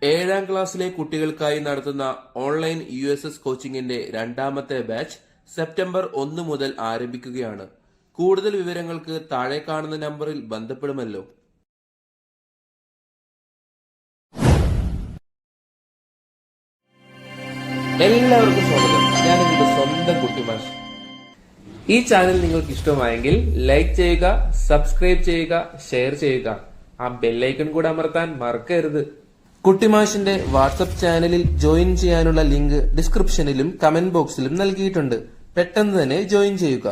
ഏഴാം ക്ലാസ്സിലെ കുട്ടികൾക്കായി നടത്തുന്ന ഓൺലൈൻ USS കോച്ചിങ്ങിന്റെ രണ്ടാമത്തെ ബാച്ച് സെപ്റ്റംബർ 1 മുതൽ ആരംഭിക്കുകയാണ്. കൂടുതൽ വിവരങ്ങൾക്ക് താഴെ കാണുന്ന നമ്പറിൽ ബന്ധപ്പെടുമല്ലോ. എല്ലാവർക്കും സ്വാഗതം. ഞാൻ നിങ്ങളുടെ സ്വന്തം കുട്ടിമാഷ്. ഈ ചാനൽ നിങ്ങൾക്ക് ഇഷ്ടമായെങ്കിൽ ലൈക്ക് ചെയ്യുക, സബ്സ്ക്രൈബ് ചെയ്യുക, ഷെയർ ചെയ്യുക. ആ ബെല്ലൈക്കൺ കൂടെ അമർത്താൻ മറക്കരുത്. കുട്ടിമാഷിന്റെ വാട്സപ്പ് ചാനലിൽ ജോയിൻ ചെയ്യാനുള്ള ലിങ്ക് ഡിസ്ക്രിപ്ഷനിലും കമന്റ് ബോക്സിലും നൽകിയിട്ടുണ്ട്. പെട്ടെന്ന് തന്നെ ജോയിൻ ചെയ്യുക.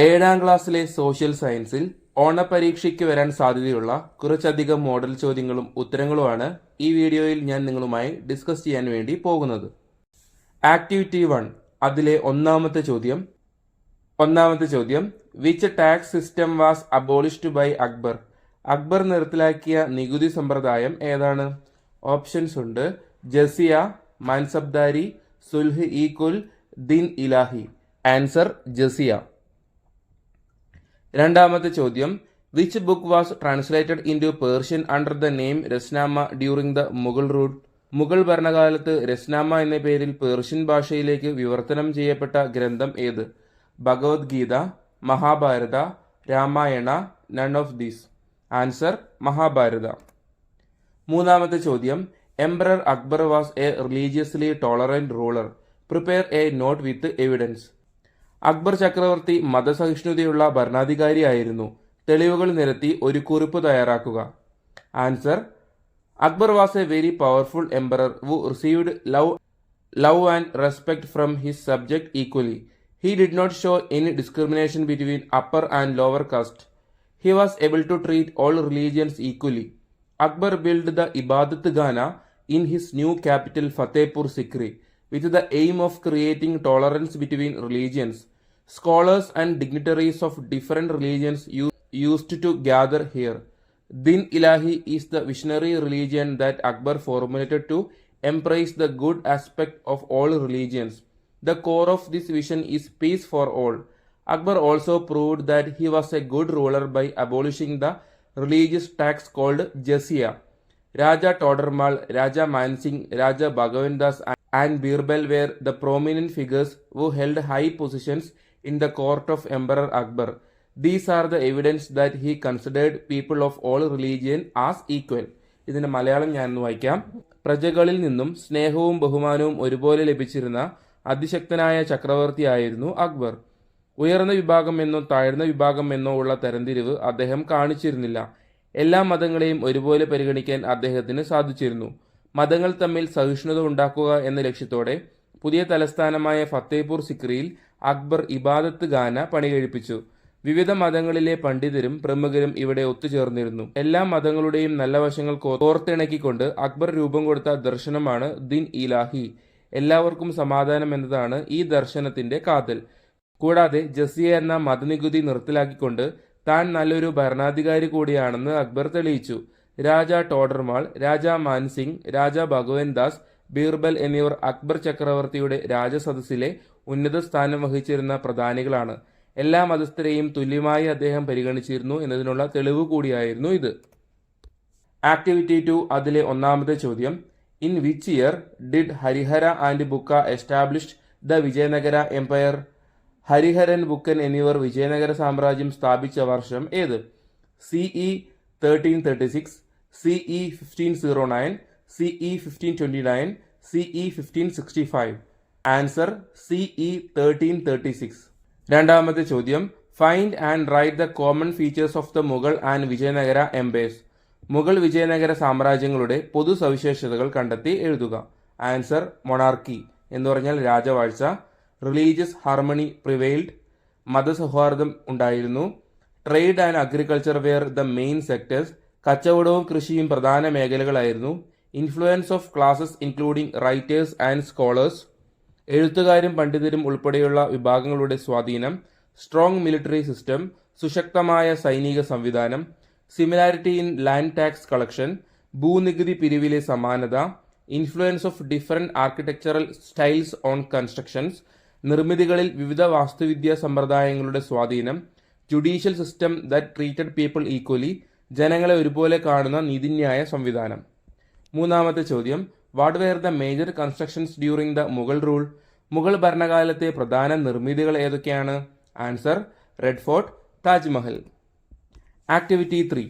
ഏഴാം ക്ലാസ്സിലെ സോഷ്യൽ സയൻസിൽ ഓണപരീക്ഷയ്ക്ക് വരാൻ സാധ്യതയുള്ള കുറച്ചധികം മോഡൽ ചോദ്യങ്ങളും ഉത്തരങ്ങളുമാണ് ഈ വീഡിയോയിൽ ഞാൻ നിങ്ങളുമായി ഡിസ്കസ് ചെയ്യാൻ വേണ്ടി പോകുന്നത്. ആക്ടിവിറ്റി 1 അതിലെ ഒന്നാമത്തെ ചോദ്യം which tax system was abolished by Akbar? Akbar നിർത്തലാക്കിയ നികുതി സമ്പ്രദായം ഏതാണ്? ഓപ്ഷൻസ് ഉണ്ട്: ജസിയ, മാൻസബ്ദാരി, സുൽഹ് ഇ കുൽ, ദിൻ ഇലാഹി. ആൻസർ ജസിയ. രണ്ടാമത്തെ ചോദ്യം which book was translated into Persian under the name Razmnama during the Mughal rule? Mughal ഭരണകാലത്ത് രസ്നാമ എന്ന പേരിൽ പേർഷ്യൻ ഭാഷയിലേക്ക് വിവർത്തനം ചെയ്യപ്പെട്ട ഗ്രന്ഥം ഏത്? Bhagavad Gita, Mahabharata, Ramayana, none of these. Answer Mahabharata. മൂന്നാമത്തെ ചോദ്യം emperor Akbar was a religiously tolerant ruler. Prepare a note with evidence. Akbar ചക്രവർത്തി മതസഹിഷ്ണുതയുള്ള ഭരണാധികാരിയായിരുന്നു. തെളിവുകൾ നിരത്തി ഒരു കുറിപ്പ് തയ്യാറാക്കുക. Answer Akbar was a very powerful emperor who received love and respect from his subject equally. He did not show any discrimination between upper and lower caste. He was able to treat all religions equally. Akbar built the Ibadat Khana in his new capital Fatehpur Sikri with the aim of creating tolerance between religions. Scholars and dignitaries of different religions used to gather here. Din Ilahi is the visionary religion that Akbar formulated to embrace the good aspect of all religions. The core of this vision is peace for all. Akbar also proved that he was a good ruler by abolishing the religious tax called Jizya. Raja Todermal, Raja Mansingh, Raja Bhagwandas and Birbal were the prominent figures who held high positions in the court of Emperor Akbar. These are the evidence that he considered people of all religion as equal. ഇതിന്റെ മലയാളം ഞാൻ വായിക്കാം. പ്രജകളിൽ നിന്നും സ്നേഹവും ബഹുമാനവും ഒരുപോലെ ലഭിച്ചിരുന്ന അതിശക്തനായ ചക്രവർത്തിയായിരുന്നു അക്ബർ. ഉയർന്ന വിഭാഗമെന്നോ താഴ്ന്ന വിഭാഗമെന്നോ ഉള്ള തരംതിരിവ് അദ്ദേഹം കാണിച്ചിരുന്നില്ല. എല്ലാ മതങ്ങളെയും ഒരുപോലെ പരിഗണിക്കാൻ അദ്ദേഹത്തിന് സാധിച്ചിരുന്നു. മതങ്ങൾ തമ്മിൽ സഹിഷ്ണുത ഉണ്ടാക്കുക എന്ന ലക്ഷ്യത്തോടെ പുതിയ തലസ്ഥാനമായ ഫത്തേപൂർ സിക്രിയിൽ അക്ബർ ഇബാദത്ത് ഖാന പണികഴിപ്പിച്ചു. വിവിധ മതങ്ങളിലെ പണ്ഡിതരും പ്രമുഖരും ഇവിടെ ഒത്തുചേർന്നിരുന്നു. എല്ലാ മതങ്ങളുടെയും നല്ല വശങ്ങൾ കോർത്തിണക്കിക്കൊണ്ട് അക്ബർ രൂപം കൊടുത്ത ദർശനമാണ് ദിൻ ഇലാഹി. എല്ലാവർക്കും സമാധാനം എന്നതാണ് ഈ ദർശനത്തിന്റെ കാതൽ. കൂടാതെ ജസിയ എന്ന മതനികുതി നിർത്തലാക്കിക്കൊണ്ട് താൻ നല്ലൊരു ഭരണാധികാരി കൂടിയാണെന്ന് അക്ബർ തെളിയിച്ചു. രാജ ടോഡർമാൾ, രാജ മാൻസിംഗ്, രാജ ഭഗവൻദാസ്, ബീർബൽ എന്നിവർ അക്ബർ ചക്രവർത്തിയുടെ രാജസദസ്സിലെ ഉന്നത സ്ഥാനം വഹിച്ചിരുന്ന പ്രധാനികളാണ്. എല്ലാ മതസ്ഥരെയും തുല്യമായി അദ്ദേഹം പരിഗണിച്ചിരുന്നു എന്നതിനുള്ള തെളിവ് കൂടിയായിരുന്നു ഇത്. ആക്ടിവിറ്റി 2 അതിലെ ഒന്നാമത്തെ ചോദ്യം In which year did Harihara and Bukka established the Vijayanagara Empire? Hariharan, Buchan എന്നിവർ വിജയനഗര സാമ്രാജ്യം സ്ഥാപിച്ച വർഷം ഏത്? CE 1336, CE 1509, CE 1529, CE 1565. Answer CE 1336. രണ്ടാമത്തെ ചോദ്യം find and write the common features of the Mughal and Vijayanagara empires. Mughal Vijayanagara സാമ്രാജ്യങ്ങളുടെ പൊതു സവിശേഷതകൾ കണ്ടെത്തി എഴുതുക. ആൻസർ മൊണാർക്കി എന്ന് പറഞ്ഞാൽ രാജവാഴ്ച. റിലീജിയസ് ഹാർമണി പ്രിവെയിൽഡ്, മതസൗഹാർദ്ദം ഉണ്ടായിരുന്നു. Trade and agriculture were the main sectors, കച്ചവടവും കൃഷിയും പ്രധാന മേഖലകളായിരുന്നു. Influence of classes including writers and scholars, എഴുത്തുകാരും പണ്ഡിതരും ഉൾപ്പെടെയുള്ള വിഭാഗങ്ങളുടെ സ്വാധീനം. സ്ട്രോങ് മിലിറ്ററി സിസ്റ്റം, സുശക്തമായ സൈനിക സംവിധാനം. Similarity in land tax collection, ഭൂനികുതി പിരിവിലെ സമാനത. Influence of different architectural styles on constructions, നിർമ്മിതികളിൽ വിവിധ വാസ്തുവിദ്യാ സമ്പ്രദായങ്ങളുടെ സ്വാധീനം. Judicial system that treated people equally, ജനങ്ങളെ ഒരുപോലെ കാണുന്ന നീതിന്യായ സംവിധാനം. മൂന്നാമത്തെ ചോദ്യം, what were the major constructions during the Mughal rule? Mughal ഭരണകാലത്തെ പ്രധാന നിർമ്മിതികൾ ഏതൊക്കെയാണ്? Answer, red fort, Taj Mahal. Activity 3,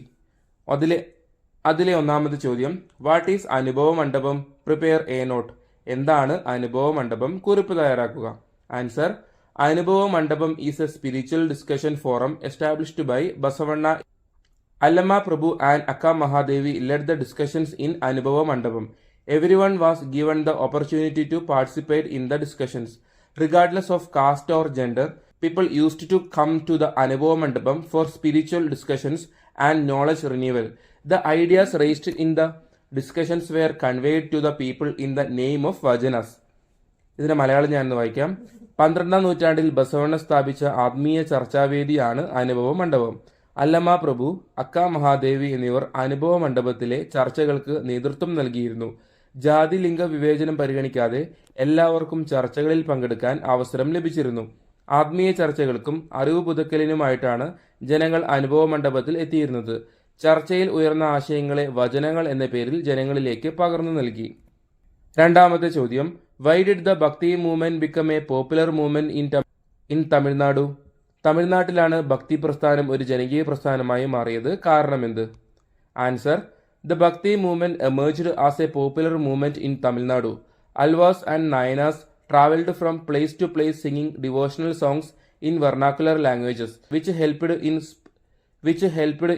അതിലെ ഒന്നാമത്തെ ചോദ്യം, what is Anubhava Mantapa? Prepare a note. എന്താണ് അനുഭവ മണ്ഡപം? കുറിപ്പ് തയ്യാറാക്കുക. Answer, Anubhava Mandapam is a spiritual discussion forum established by Basavanna. Allama Prabhu and Akka Mahadevi led the discussions in Anubhava Mandapam. Everyone was given the opportunity to participate in the discussions. Regardless of caste or gender, people used to come to the Anubhava Mandapam for spiritual discussions and knowledge renewal. The ideas raised in the discussions were conveyed to the people in the name of Vajanas. ഇതിന്റെ മലയാളം ഞാനൊന്ന് വായിക്കാം. 12ാം നൂറ്റാണ്ടിൽ ബസവണ്ണ സ്ഥാപിച്ച ആത്മീയ ചർച്ചാവേദിയാണ് അനുഭവ മണ്ഡപം. അല്ലമ പ്രഭു, അക്ക മഹാദേവി എന്നിവർ അനുഭവ മണ്ഡപത്തിലെ ചർച്ചകൾക്ക് നേതൃത്വം നൽകിയിരുന്നു. ജാതി ലിംഗ വിവേചനം പരിഗണിക്കാതെ എല്ലാവർക്കും ചർച്ചകളിൽ പങ്കെടുക്കാൻ അവസരം ലഭിച്ചിരുന്നു. ആത്മീയ ചർച്ചകൾക്കും അറിവ് പുതുക്കലിനുമായിട്ടാണ് ജനങ്ങൾ അനുഭവ മണ്ഡപത്തിൽ എത്തിയിരുന്നത്. ചർച്ചയിൽ ഉയർന്ന ആശയങ്ങളെ വചനങ്ങൾ എന്ന പേരിൽ ജനങ്ങളിലേക്ക് പകർന്നു നൽകി. രണ്ടാമത്തെ ചോദ്യം, വൈ ഡിഡ് ദ ഭക്തി movement become a popular movement in Tamil Nadu? തമിഴ്നാട്ടിലാണ് ഭക്തി പ്രസ്ഥാനം ഒരു ജനകീയ പ്രസ്ഥാനമായി മാറിയത്. കാരണമെന്ത്? ആൻസർ, ദ ഭക്തി movement emerged as a popular movement in Tamil Nadu. Alvars and Nayanars traveled from place to place singing devotional songs in vernacular languages, which helped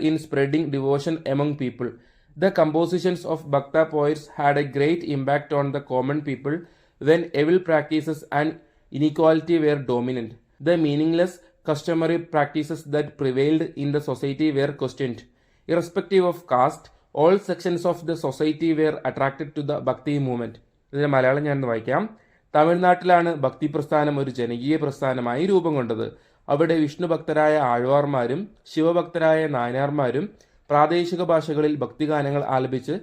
in spreading devotion among people. The compositions of Bhakta poets had a great impact on the common people when evil practices and inequality were dominant. The meaningless customary practices that prevailed in the society were questioned. Irrespective of caste, all sections of the society were attracted to the Bhakti movement. ഇതിന്റെ മലയാളം ഞാൻ വായിക്കാം. തമിഴ്നാട്ടിലാണ് ഭക്തി പ്രസ്ഥാനം ഒരു ജനകീയ പ്രസ്ഥാനമായി രൂപം കൊണ്ടത്. അവിടെ വിഷ്ണു ഭക്തരായ ആഴ്വാർമാരും ശിവഭക്തരായ നായനാർമാരും പ്രാദേശിക ഭാഷകളിൽ ഭക്തിഗാനങ്ങൾ ആലപിച്ച്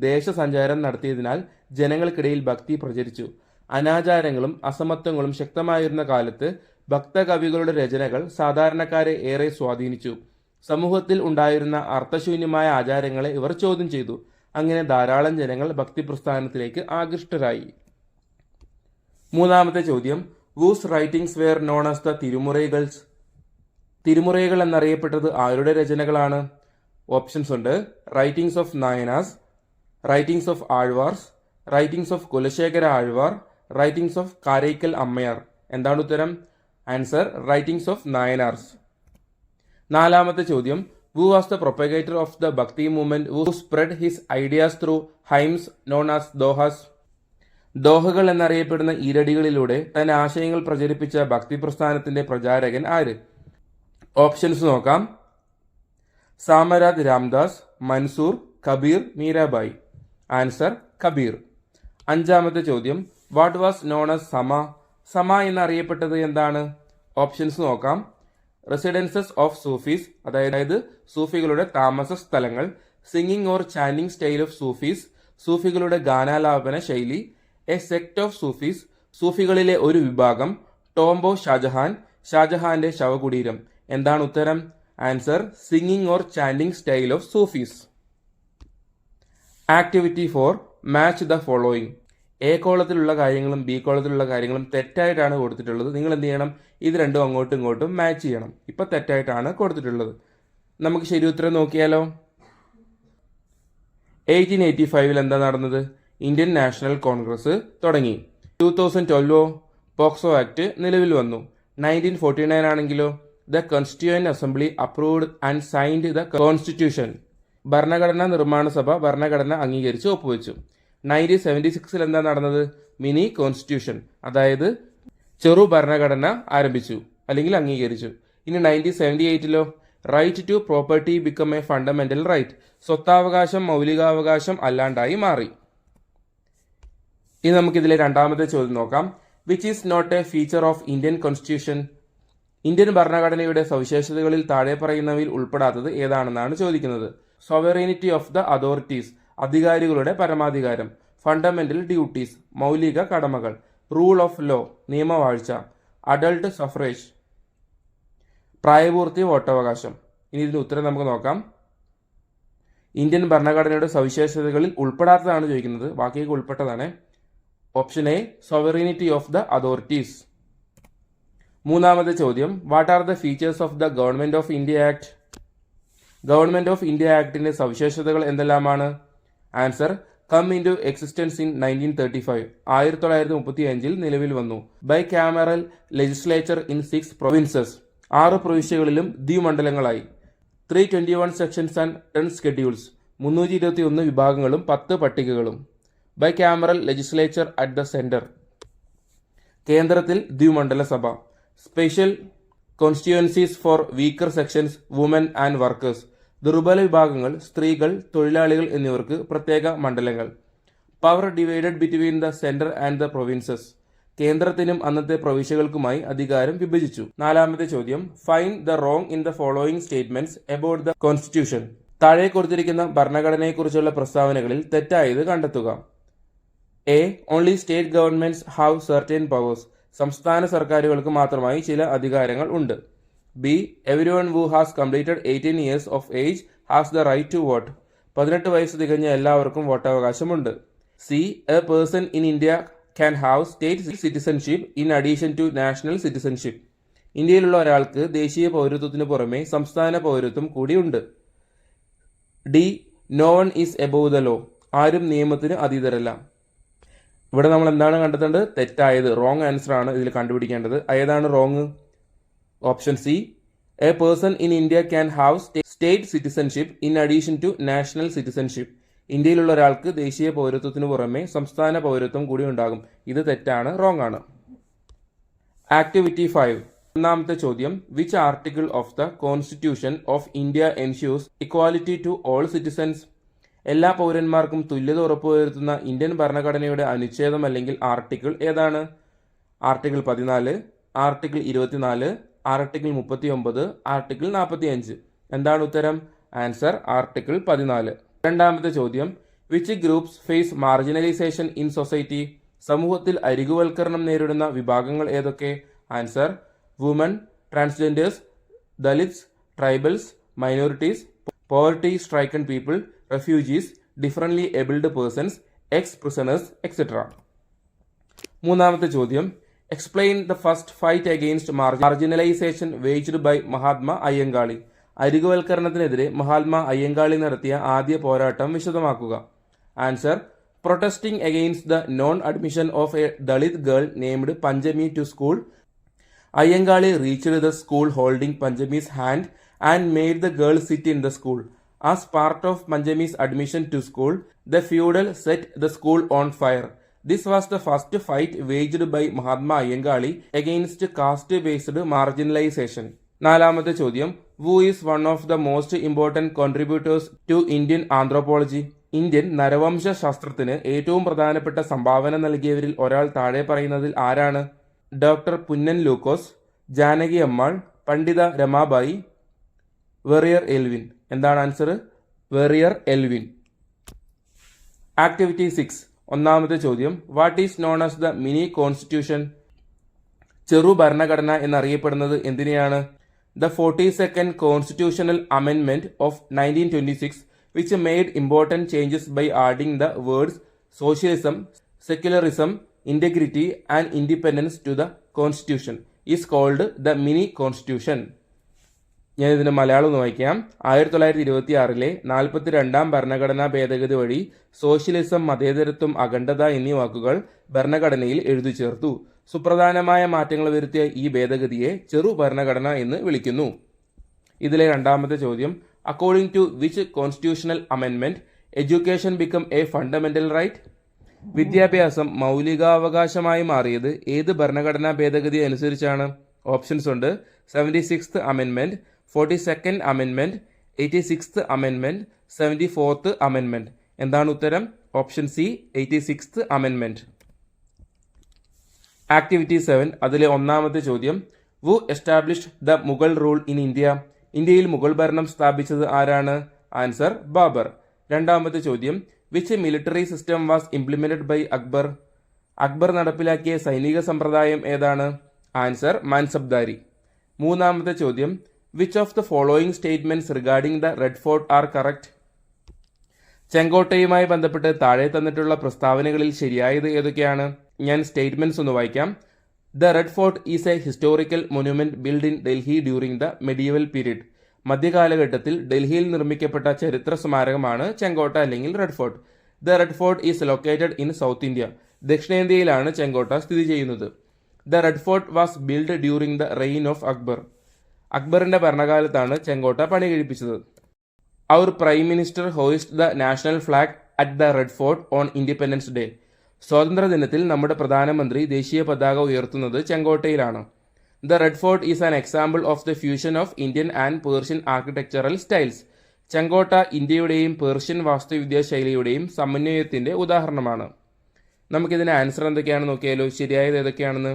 ദേശസഞ്ചാരം നടത്തിയതിനാൽ ജനങ്ങൾക്കിടയിൽ ഭക്തി പ്രചരിച്ചു. അനാചാരങ്ങളും അസമത്വങ്ങളും ശക്തമായിരുന്ന കാലത്ത് ഭക്തകവികളുടെ രചനകൾ സാധാരണക്കാരെ ഏറെ സ്വാധീനിച്ചു. സമൂഹത്തിൽ ഉണ്ടായിരുന്ന അർത്ഥശൂന്യമായ ആചാരങ്ങളെ ഇവർ ചോദ്യം ചെയ്തു. അങ്ങനെ ധാരാളം ജനങ്ങൾ ഭക്തി പ്രസ്ഥാനത്തിലേക്ക് ആകൃഷ്ടരായി. മൂന്നാമത്തെ ചോദ്യം, whose writings were known as the തിരുമുറൈകൾസ്? തിരുമുറൈകൾ എന്നറിയപ്പെട്ടത് ആരുടെ രചനകളാണ്? ഓപ്ഷൻസ് ഉണ്ട്. Writings of Nayanars, writings of Alvars, writings of Kulasekhara Alvar, writings of Karaikkal Ammaiyar. എന്താണ് ഉത്തരം? Answer, writings of Nayanars. നാലാമത്തെ ചോദ്യം, who was the propagator of the Bhakti movement who spread his ideas through hymns known as dohas? ദോഹകൾ എന്നറിയപ്പെടുന്ന ഈരടികളിലൂടെ തന്റെ ആശയങ്ങൾ പ്രചരിപ്പിച്ച ഭക്തി പ്രസ്ഥാനത്തിന്റെ പ്രചാരകൻ ആര്? ഓപ്ഷൻസ് നോക്കാം. സാമരാജ് രാംദാസ്, മൻസൂർ, കബീർ, മീരാബായി. ആൻസർ, കബീർ. അഞ്ചാമത്തെ ചോദ്യം, വാട്ട് വാസ് നോൺ ആസ് സമ? സമ എന്നറിയപ്പെട്ടത് എന്താണ്? ഓപ്ഷൻസ് നോക്കാം. റെസിഡൻസസ് ഓഫ് സൂഫീസ്, അതായത് സൂഫികളുടെ താമസ സ്ഥലങ്ങൾ. Singing or chanting style of Sufis, സൂഫികളുടെ ഗാനാലാപന ശൈലി. എ സെക്ട് ഓഫ് സൂഫീസ്, സൂഫികളിലെ ഒരു വിഭാഗം. ടോംബോ ഷാജഹാൻ, ഷാജഹാന്റെ ശവകുടീരം. എന്താണ് ഉത്തരം? Answer, singing or chanting style of Sufis. Activity 4, match the following. A കോളത്തിലുള്ള കാര്യങ്ങളും ബി കോളത്തിലുള്ള കാര്യങ്ങളും തെറ്റായിട്ടാണ് കൊടുത്തിട്ടുള്ളത്. നിങ്ങൾ എന്ത് ചെയ്യണം? ഇത് രണ്ടും അങ്ങോട്ടും ഇങ്ങോട്ടും മാച്ച് ചെയ്യണം. ഇപ്പം തെറ്റായിട്ടാണ് കൊടുത്തിട്ടുള്ളത്. നമുക്ക് ശരി ഉത്തരം നോക്കിയാലോ. 1885 എന്താ നടന്നത്? ഇന്ത്യൻ നാഷണൽ കോൺഗ്രസ് തുടങ്ങി. 2012 പോക്സോ ആക്ട് നിലവിൽ വന്നു. 1949 ആണെങ്കിലോ the constituent assembly approved and signed the constitution. ഭരണഘടനാ നിർമ്മാണ സഭ ഭരണഘടന അംഗീകരിച്ച് ഒപ്പുവെച്ചു. 1976 എന്താ നടന്നത്? മിനി കോൺസ്റ്റിറ്റ്യൂഷൻ, അതായത് ചെറു ഭരണഘടന ആരംഭിച്ചു അല്ലെങ്കിൽ അംഗീകരിച്ചു. ഇനി 1978 right to property become a fundamental right. സ്വത്താവകാശം മൗലികാവകാശം അല്ലാണ്ടായി മാറി. ഇനി നമുക്കിതിലെ രണ്ടാമത്തെ ചോദ്യം നോക്കാം. Which is not a feature of Indian constitution? Indian ഭരണഘടനയുടെ സവിശേഷതകളിൽ താഴെ പറയുന്നവയിൽ ഉൾപ്പെടാത്തത് ഏതാണെന്നാണ് ചോദിക്കുന്നത്. സോവറേനിറ്റി ഓഫ് ദ അതോറിറ്റീസ്, അധികാരികളുടെ പരമാധികാരം. ഫണ്ടമെന്റൽ ഡ്യൂട്ടീസ്, മൗലിക കടമകൾ. റൂൾ ഓഫ് ലോ, നിയമവാഴ്ച. അഡൾട്ട് സഫറേജ്, പ്രായപൂർത്തി വോട്ടവകാശം. ഇനി ഇതിന് ഉത്തരം നമുക്ക് നോക്കാം. ഇന്ത്യൻ ഭരണഘടനയുടെ സവിശേഷതകളിൽ ഉൾപ്പെടാത്തതാണ് ചോദിക്കുന്നത്, ബാക്കിയൊക്കെ ഉൾപ്പെട്ടതാണ്. Option A sovereignty of the authorities. മൂന്നാമത്തെ ചോദ്യം, what are the features of the government of India act? Government of India ആക്ടിന്റെ സവിശേഷതകൾ എന്തെല്ലാമാണ്? Answer, come into existence in 1935, 1935 നിലവിൽ വന്നു. Bicameral legislature in 6 provinces, 6 പ്രവിശ്യകളിലും ദ്വിമണ്ഡലങ്ങളായി. 321 സെക്ഷൻസ് ആൻഡ് 10 സ്കെഡ്യൂൾസ്, 321 വിഭാഗങ്ങളും 10 പട്ടികകളും. Bicameral legislature at the centre, കേന്ദ്രത്തിൽ ദ്വിമണ്ഡല സഭ. Special constituencies for weaker sections, woman and workers, ദുർബല വിഭാഗങ്ങൾ, സ്ത്രീകൾ, തൊഴിലാളികൾ എന്നിവർക്ക് പ്രത്യേക മണ്ഡലങ്ങൾ. Power divided between the centre and the provinces, കേന്ദ്രത്തിനും അന്നത്തെ പ്രവിശ്യകൾക്കുമായി അധികാരം വിഭജിച്ചു. നാലാമത്തെ ചോദ്യം, find the wrong in the following statements about the constitution. താഴെ കൊടുത്തിരിക്കുന്ന ഭരണഘടനയെക്കുറിച്ചുള്ള പ്രസ്താവനകളിൽ തെറ്റായത് കണ്ടെത്തുക. A, only state governments have certain powers, സംസ്ഥാന സർക്കാരുകൾക്ക് മാത്രമായി ചില അധികാരങ്ങൾ ഉണ്ട്. B, everyone who has completed 18 years of age has the right to vote, 18 വയസ്സ് തികഞ്ഞ എല്ലാവർക്കും വോട്ടവകാശമുണ്ട്. C, a person in India can have state citizenship in addition to national citizenship, ഇന്ത്യയിലുള്ള ഒരാൾക്ക് ദേശീയ പൗരത്വത്തിനു പുറമെ സംസ്ഥാന പൗരത്വം കൂടിയുണ്ട്. D, no one is above the law, ആരും നിയമത്തിന് അതീതരല്ല. ഇവിടെ നമ്മൾ എന്താണ് കണ്ടെത്തേണ്ടത്? തെറ്റായത്, റോങ് ആൻസർ ആണ് ഇതിൽ കണ്ടുപിടിക്കേണ്ടത്. ഏതാണ് wrong? Option C, a person in India can have state citizenship in addition to national citizenship, ഇന്ത്യയിലുള്ള ഒരാൾക്ക് ദേശീയ പൗരത്വത്തിനു പുറമെ സംസ്ഥാന പൗരത്വം കൂടി ഉണ്ടാകും. ഇത് തെറ്റാണ്, റോങ് ആണ്. ആക്ടിവിറ്റി 5, ഒന്നാമത്തെ ചോദ്യം, which article of the constitution of India ensures equality to all citizens, എല്ലാ പൗരന്മാർക്കും തുല്യത ഉറപ്പുവരുത്തുന്ന ഇന്ത്യൻ ഭരണഘടനയുടെ അനുച്ഛേദം അല്ലെങ്കിൽ ആർട്ടിക്കിൾ ഏതാണ്? Article 14, article 24, article 39, article 45. എന്താണ് ഉത്തരം? Answer, article 14. രണ്ടാമത്തെ ചോദ്യം, which groups face marginalization in society, സമൂഹത്തിൽ അരികുവൽക്കരണം നേരിടുന്ന വിഭാഗങ്ങൾ ഏതൊക്കെ? Answer, woman, transgenders, Dalits, tribals, minorities, poverty stricken people, refugees, differently abled persons, ex-prisoners, etc. മൂന്നാമത്തെ ചോദ്യം, explain the first fight against marginalization waged by Mahatma Ayyankali, അരികുവൽക്കരണത്തിനെതിരെ മഹാത്മാ അയ്യങ്കാളി നടത്തിയ ആദ്യ പോരാട്ടം വിശദമാക്കുക. Answer, protesting against the non admission of a Dalit girl named Panchami to school, Ayyankali reached the school holding Panjami's hand and made the girl sit in the school. As part of Panjami's admission to school, the feudal set the school on fire. This was the first fight waged by Mahatma Ayangali against caste-based marginalization. നാലാമത്തെ ചോദ്യം, who is one of the most important contributors to Indian anthropology? Indian നരവംശ ശാസ്ത്രത്തിന് ഏറ്റവും പ്രധാനപ്പെട്ട സംഭാവന നൽകിയവരിൽ ഒരാൾ താഴെ പറയുന്നതിൽ ആരാണ്? Doctor Punnan Lukose, Janaki Ammal, Pandita Ramabai, Verrier Elwin. എന്താണ് ആൻസർ? Verrier Elwin. ആക്ടിവിറ്റി 6, ഒന്നാമത്തെ ചോദ്യം, what is known as the mini constitution, ചെറു ഭരണഘടന എന്നറിയപ്പെടുന്നത് എന്തിനെയാണ്? ദ 42nd കോൺസ്റ്റിറ്റ്യൂഷണൽ അമെൻമെന്റ് of 1926 which made important changes by adding the words socialism, secularism, integrity and independence to the constitution is called the mini constitution. ഞാൻ ഇതിന് മലയാളം ഒന്ന് വായിക്കാം. 1926 42ാം ഭരണഘടനാ ഭേദഗതി വഴി സോഷ്യലിസം, മതേതരത്വം, അഖണ്ഡത എന്നീ വാക്കുകൾ ഭരണഘടനയിൽ എഴുതി ചേർത്തു. സുപ്രധാനമായ മാറ്റങ്ങൾ വരുത്തിയ ഈ ഭേദഗതിയെ ചെറു ഭരണഘടന എന്ന് വിളിക്കുന്നു. ഇതിലെ രണ്ടാമത്തെ ചോദ്യം, അക്കോർഡിംഗ് ടു വിച്ച് കോൺസ്റ്റിറ്റ്യൂഷണൽ അമെൻമെന്റ് education become a fundamental right, വിദ്യാഭ്യാസം മൗലികാവകാശമായി മാറിയത് ഏത് ഭരണഘടനാ ഭേദഗതി അനുസരിച്ചാണ്? ഓപ്ഷൻസ് ഉണ്ട്. 76th അമെൻമെന്റ്, 42nd അമെൻമെന്റ്, 86th അമെൻമെന്റ്, 74th അമെൻമെന്റ്. എന്താണ് ഉത്തരം? Option C, 86th അമെൻമെന്റ്. ആക്ടിവിറ്റി 7, അതിലെ ഒന്നാമത്തെ ചോദ്യം, who established the Mughal rule in India, ഇന്ത്യയിൽ മുഗൾ ഭരണം സ്ഥാപിച്ചത് ആരാണ്? ആൻസർ, ബാബർ. രണ്ടാമത്തെ ചോദ്യം, which military system was implemented by Akbar, Akbar നടപ്പിലാക്കിയ സൈനിക സമ്പ്രദായം ഏതാണ്? ആൻസർ, മാൻസബ്ദാരി. മൂന്നാമത്തെ ചോദ്യം, which of the following statements regarding the red fort are correct, ചെങ്കോട്ടയുമായി ബന്ധപ്പെട്ട് താഴെ തന്നിട്ടുള്ള പ്രസ്താവനകളിൽ ശരിയായത് ഏതൊക്കെയാണ്? ഞാൻ സ്റ്റേറ്റ്മെന്റ്സ് ഒന്ന് വായിക്കാം. The red fort is a historical monument build in Delhi during the medieval period. മധ്യകാലഘട്ടത്തിൽ ഡൽഹിയിൽ നിർമ്മിക്കപ്പെട്ട ചരിത്ര സ്മാരകമാണ് ചെങ്കോട്ട അല്ലെങ്കിൽ red fort. The red fort is located in south India. ദക്ഷിണേന്ത്യയിലാണ് ചെങ്കോട്ട സ്ഥിതി ചെയ്യുന്നത്. The red fort was build during the reign of Akbar. അക്ബറിന്റെ ഭരണകാലത്താണ് ചെങ്കോട്ട പണി കഴിപ്പിച്ചത്. Our prime minister hoist the national flag at the red fort on independence day. സ്വാതന്ത്ര്യ ദിനത്തിൽ നമ്മുടെ പ്രധാനമന്ത്രി ദേശീയ പതാക ഉയർത്തുന്നത് ചെങ്കോട്ടയിലാണ്. The red fort is an example of the fusion of Indian and Persian architectural styles. ചെങ്കോട്ട ഇന്ത്യയുടെയും പേർഷ്യൻ വാസ്തുവിദ്യാ ശൈലിയുടെയും സമന്വയത്തിന്റെ ഉദാഹരണമാണ്. നമുക്കിതിന്റെ ആൻസർ എന്തൊക്കെയാണെന്ന് നോക്കിയാലോ. ശരിയായത് ഏതൊക്കെയാണെന്ന്?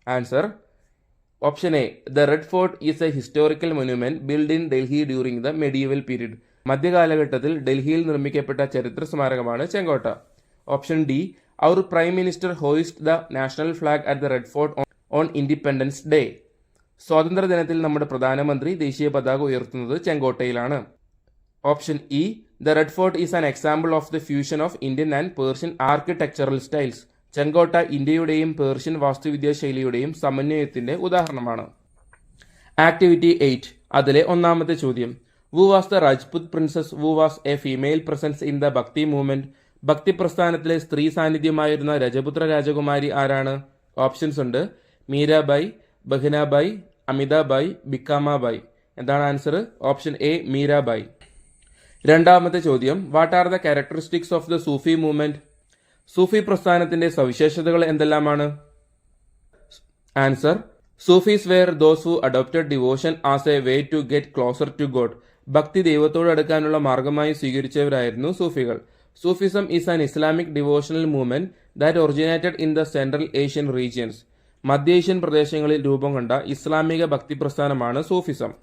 Answer option A, the red fort is a historical monument build in Delhi during the medieval period. മധ്യകാലഘട്ടത്തിൽ ഡൽഹിയിൽ നിർമ്മിക്കപ്പെട്ട ചരിത്ര സ്മാരകമാണ് ചെങ്കോട്ട. Option D, our prime minister hoist the national flag at the red fort on independence day. സ്വാതന്ത്ര്യ ദിനത്തിൽ നമ്മുടെ പ്രധാനമന്ത്രി ദേശീയ പതാക ഉയർത്തുന്നത് ചെങ്കോട്ടയിലാണ്. Option E, the red fort is an example of the fusion of Indian and Persian architectural styles. ചെങ്കോട്ട ഇന്ത്യയുടെയും പേർഷ്യൻ വാസ്തുവിദ്യാ ശൈലിയുടെയും സമന്വയത്തിന്റെ ഉദാഹരണമാണ്. ആക്ടിവിറ്റി 8, അതിലെ ഒന്നാമത്തെ ചോദ്യം. Who was the Rajput princess who was a female presence in the ഭക്തി മൂവ്മെന്റ്. ഭക്തി പ്രസ്ഥാനത്തിലെ സ്ത്രീ സാന്നിധ്യമായിരുന്ന രജപുത്ര രാജകുമാരി ആരാണ്? ഓപ്ഷൻസ് ഉണ്ട്. മീരാബായി, ബഹ്നാബായി, അമിതാബായി, ബിക്കാമാബായി. എന്താണ് ആൻസർ? Option A, Mirabai. രണ്ടാമത്തെ ചോദ്യം. What are the characteristics of the Sufi movement? Sufi പ്രസ്ഥാനത്തിന്റെ സവിശേഷതകൾ എന്തെല്ലാമാണ്? Answer, Sufis were those who adopted devotion as a way to get closer to God. ഭക്തി ദൈവത്തോട് അടുക്കാനുള്ള മാർഗമായി സ്വീകരിച്ചവരായിരുന്നു സൂഫികൾ. Sufism is an Islamic devotional movement that originated in the central Asian regions. മധ്യേഷ്യൻ പ്രദേശങ്ങളിൽ രൂപം കൊണ്ട ഇസ്ലാമിക ഭക്തി പ്രസ്ഥാനമാണ് സൂഫിസം.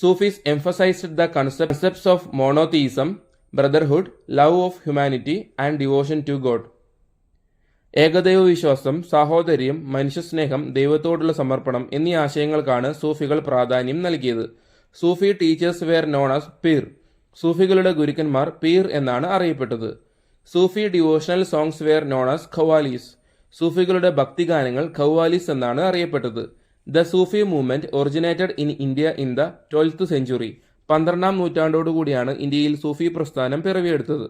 Sufis emphasized the concepts of monotheism, brotherhood, love of humanity and devotion to God. ഏകദൈവ വിശ്വാസം, സാഹോദര്യം, മനുഷ്യസ്നേഹം, ദൈവത്തോടുള്ള സമർപ്പണം എന്നീ ആശയങ്ങൾക്കാണ് സൂഫികൾ പ്രാധാന്യം നൽകിയത്. Sufi teachers were known as pir. സൂഫികളുടെ ഗുരുക്കന്മാർ പീർ എന്നാണ് അറിയപ്പെട്ടത്. Sufi devotional songs were known as qawwalis. സൂഫികളുടെ ഭക്തിഗാനങ്ങൾ ഖവാലീസ് എന്നാണ് അറിയപ്പെട്ടത്. The Sufi movement originated in India in the 12th century. 12ാം നൂറ്റാണ്ടോടുകൂടിയാണ് ഇന്ത്യയിൽ സൂഫി പ്രസ്ഥാനം പിറവിയെടുത്തത്.